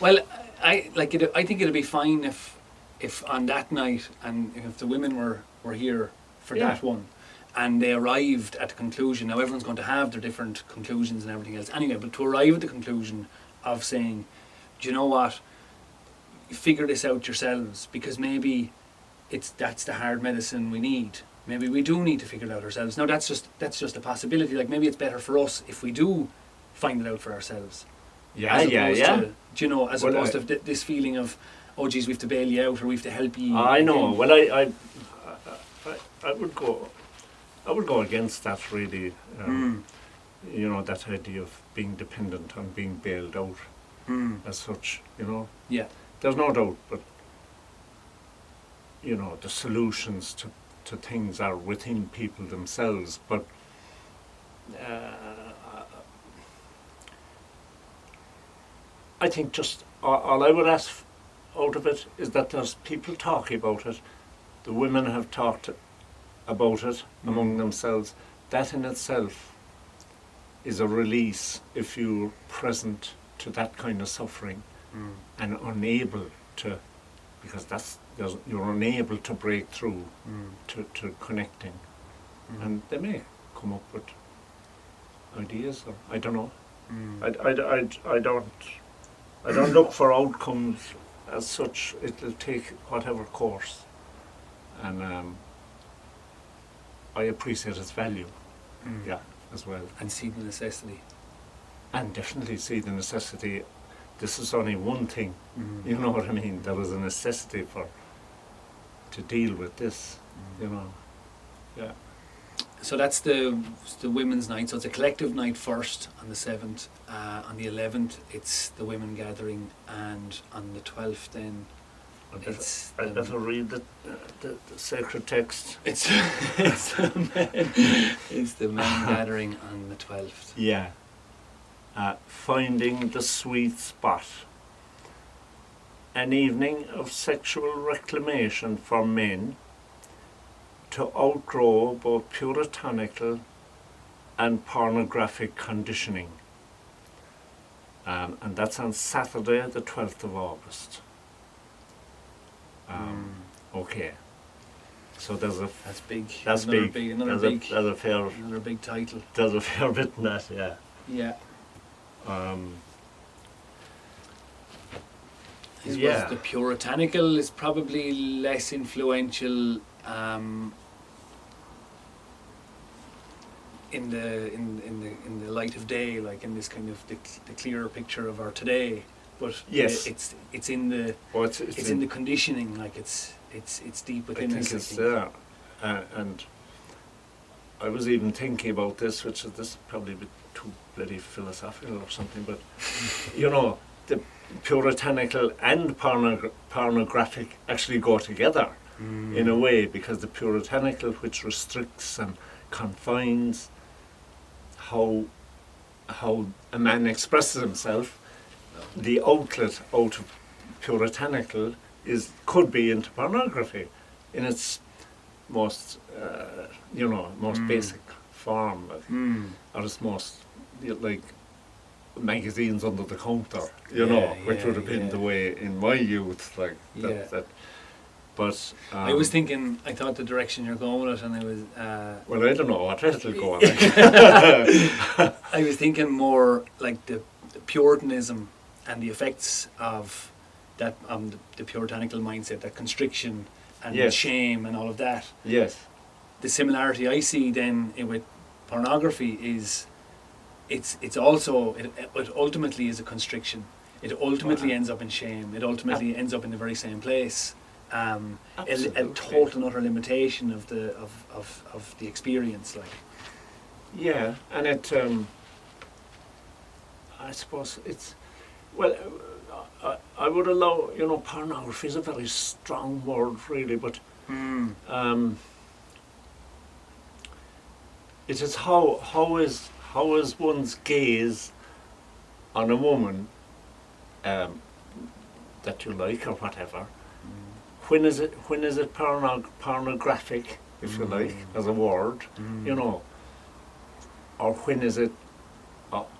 Well, I think it'd be fine if on that night, and if the women were here for Yeah. that one, and they arrived at the conclusion. Now everyone's going to have their different conclusions and everything else. Anyway, but to arrive at the conclusion of saying, do you know what? Figure this out yourselves, because maybe that's the hard medicine we need. Maybe we do need to figure it out ourselves. Now that's just a possibility. Like maybe it's better for us if we do find it out for ourselves. Yeah, As yeah, opposed yeah. to, do you know, as Well, opposed to this feeling of, oh geez, we have to bail you out or we have to help you. I know. again. Well, I would go against that really. You know, that idea of being dependent on being bailed out as such. You know. Yeah. There's no doubt, but you know, the solutions to things are within people themselves. But I think just all I would ask out of it is that there's people talking about it. The women have talked about it among themselves. That in itself is a release if you're present to that kind of suffering and unable to, because you're unable to break through to connecting. And they may come up with ideas, or I don't know. I don't look for outcomes as such. It'll take whatever course, and I appreciate its value, yeah, as well. And see the necessity. And definitely see the necessity. This is only one thing, you know what I mean? There was a necessity to deal with this, you know, yeah. So that's the women's night. So it's a collective night first on the 7th. On the 11th, it's the women gathering, and on the 12th, then I'd better read the sacred text. It's the men gathering on the 12th. Yeah. Finding the sweet spot. An evening of sexual reclamation for men to outgrow both puritanical and pornographic conditioning. And that's on Saturday, the 12th of August. Okay. So that's big. That's another big. Another big title. There's a fair bit in that, yeah. Yeah. I suppose Yeah. the puritanical is probably less influential in the light of day, like in this kind of the clearer picture of our today. But Yes. it's in the it's in the conditioning, like it's deep I within think us. it's there. And I was even thinking about this, which is this probably a bit too bloody philosophical or something, but you know, the puritanical and pornographic actually go together in a way, because the puritanical, which restricts and confines how a man expresses himself, the outlet out of puritanical could be into pornography in its most basic form, or its most like magazines under the counter, which would have been the way in my youth, like that. But I was thinking, I thought the direction you're going with, and I was well, I don't know what it'll go on. I was thinking more like the Puritanism and the effects of that the puritanical mindset, that constriction and Yes. shame and all of that. Yes. The similarity I see then with pornography is it ultimately is a constriction. It ultimately ends up in shame. It ultimately ends up in the very same place. A total and utter limitation of the experience, like. Yeah, and it. I suppose it's. Well, I would allow. Pornography is a very strong word, really, but. It is how is one's gaze on a woman that you like or whatever. When is it pornographic, if you like, as a word, or when is it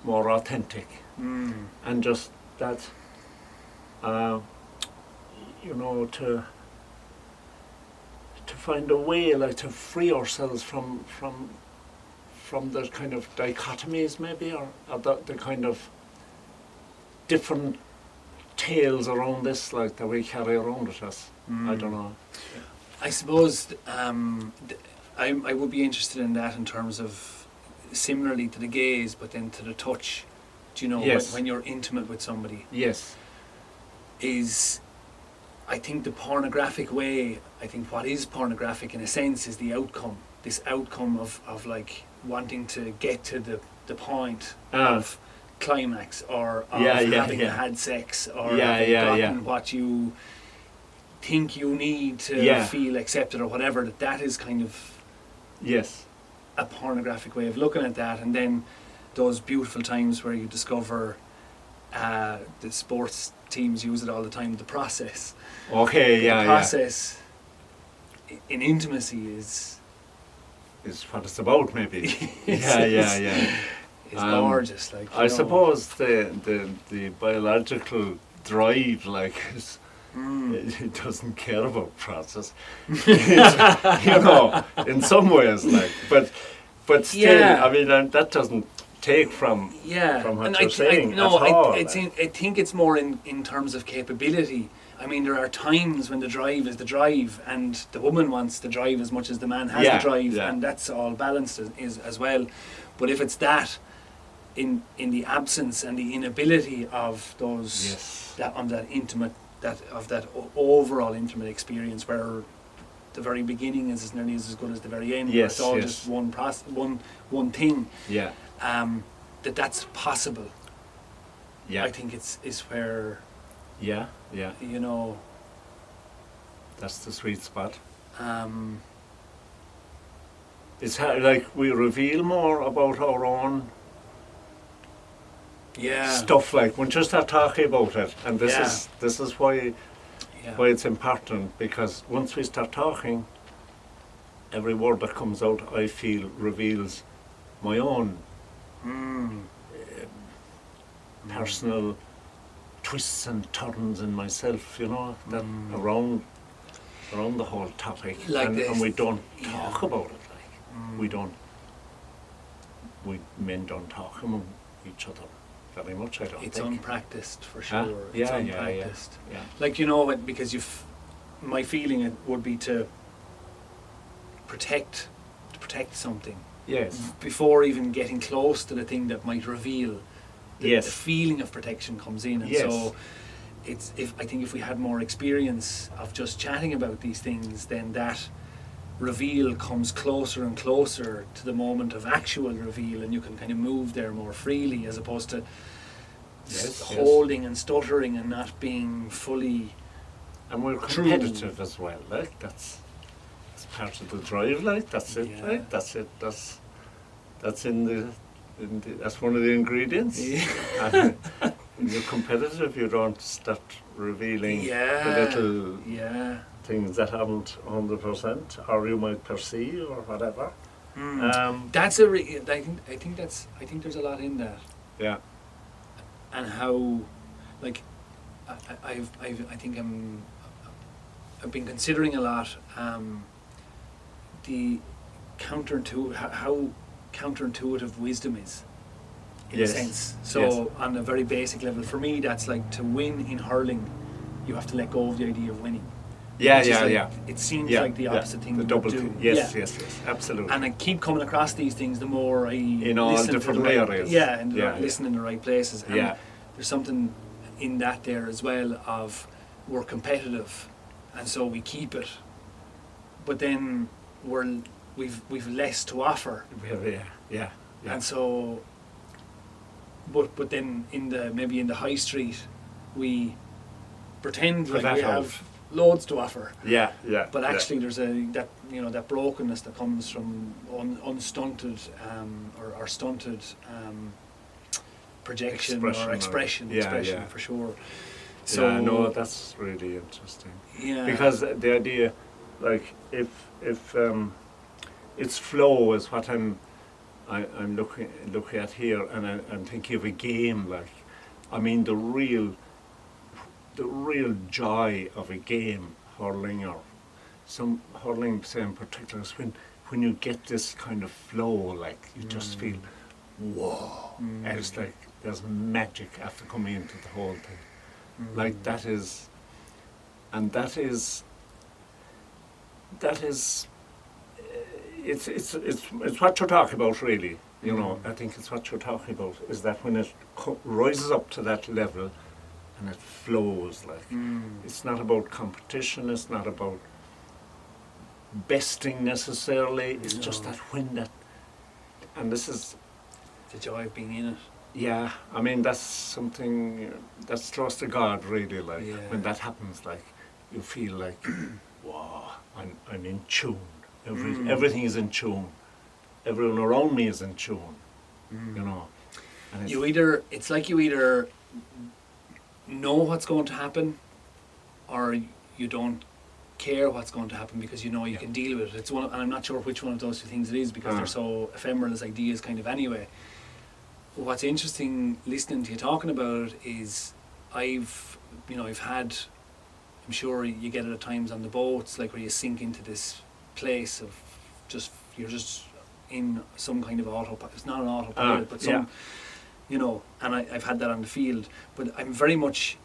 more authentic? And just that you know, to find a way, like, to free ourselves from the kind of dichotomies, maybe, or the kind of different tales around this, like, that we carry around with us. I don't know. I suppose I would be interested in that in terms of similarly to the gaze, but then to the touch. Do you know, Yes. when you're intimate with somebody, Yes. is, I think the pornographic way, I think what is pornographic in a sense is the outcome. This outcome of like wanting to get to the point of climax, or of having had sex, or having gotten what you think you need to feel accepted, or whatever. That is kind of a pornographic way of looking at that. And then those beautiful times where you discover the sports teams use it all the time, the process. The process in intimacy is what it's about, maybe. It's gorgeous. Like, I suppose the biological drive, like, is, it doesn't care about process. You know, in some ways, like, but still, I mean, that doesn't take from what you're saying at all. I think it's more in terms of capability. I mean, there are times when the drive is the drive, and the woman wants the drive as much as the man has the drive, and that's all balanced as well. But if it's that, in the absence and the inability of those that intimate, of that overall intimate experience, where the very beginning is as nearly as good as the very end, where it's all just one process, one thing. That's possible. I think is where. You know, that's the sweet spot. It's like we reveal more about our own stuff, like, when you start talking about it, and this is why it's important, because once we start talking, every word that comes out, I feel, reveals my own personal twists and turns in myself, you know, that around the whole topic, like and we don't talk about it, like, we men don't talk among each other very much, I don't think. It's unpracticed, for sure. It's unpracticed. Like, you know, because my feeling it would be to protect something. Before even getting close to the thing that might reveal. The feeling of protection comes in, and so I think if we had more experience of just chatting about these things, then that reveal comes closer and closer to the moment of actual reveal, and you can kind of move there more freely, as opposed to holding and stuttering and not being fully. And we're competitive as well, like, that's part of the drive, like, that's it, right? That's in the. That's one of the ingredients. And when you're competitive, you don't start revealing the little things that haven't 100%, or you might perceive, or whatever. That's I think there's a lot in that. And how, like, I've been considering a lot the how counterintuitive wisdom is, in a sense. So on a very basic level, for me, that's like, to win in hurling, you have to let go of the idea of winning. It seems like the opposite thing. The double thing. Yes, absolutely. And I keep coming across these things the more I in all listen different to the areas. Listen in the right places. And there's something in that there as well of, we're competitive, and so we keep it, but then we've less to offer. And so, but then maybe in the high street, we pretend like we have loads to offer. But actually, there's that brokenness that comes from unstunted or stunted projection or expression, for sure. So no, that's really interesting. Because the idea, like, if its flow is what I'm looking at here, and I'm thinking of a game, like, I mean, the the real joy of a game, hurling or some hurling, say in particular, is when you get this kind of flow, like you just feel, whoa, and it's like there's magic after coming into the whole thing. Like that is, and that is, it's what you're talking about, really. You know, I think it's what you're talking about, is that when it rises up to that level and it flows, like, it's not about competition, it's not about besting necessarily, it's just that when that, and this is the joy of being in it. yeah, I mean, that's something, that's trust to God, really, like, Yeah. when that happens, like, you feel like, wow, I'm in tune, everything is in tune, everyone around me is in tune, you know. And It's like you either know what's going to happen, or you don't care what's going to happen because you know you can deal with it. It's one, and I'm not sure which one of those two things it is, because they're so ephemeral as ideas, kind of. Anyway, what's interesting listening to you talking about it is I've had, I'm sure you get it at times on the boats, like where you sink into this place of you're just in some kind of autopilot. It's not an autopilot, but some, you know, and I've had that on the field. But I'm very much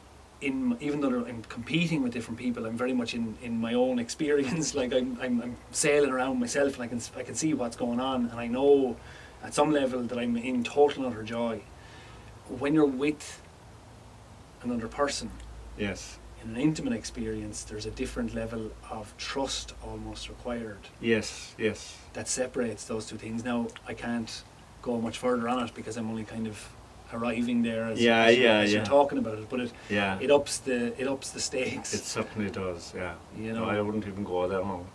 in, even though I'm competing with different people, I'm very much in my own experience. Like I'm sailing around myself, and I can see what's going on, and I know at some level that I'm in total and utter joy. When you're with another person, yes, in an intimate experience, there's a different level of trust almost required. yes, That separates those two things. Now, I can't go much further on it because I'm only kind of arriving there as you're talking about it. But it ups the stakes. It certainly does. Yeah, you know. No, I wouldn't even go there now.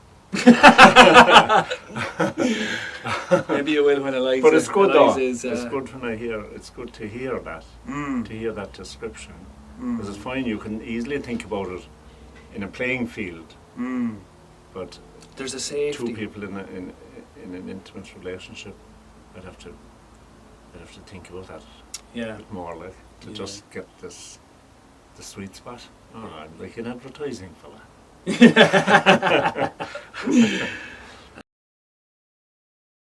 Maybe you will when Eliza. But it's good though. Is, it's good when I hear. It's good to hear that. To hear that description. Because it's fine. You can easily think about it in a playing field. But there's a safety. Two people in an intimate relationship, I'd have to think about that a bit more, like, to just get the sweet spot. Oh, I'm like an advertising fella.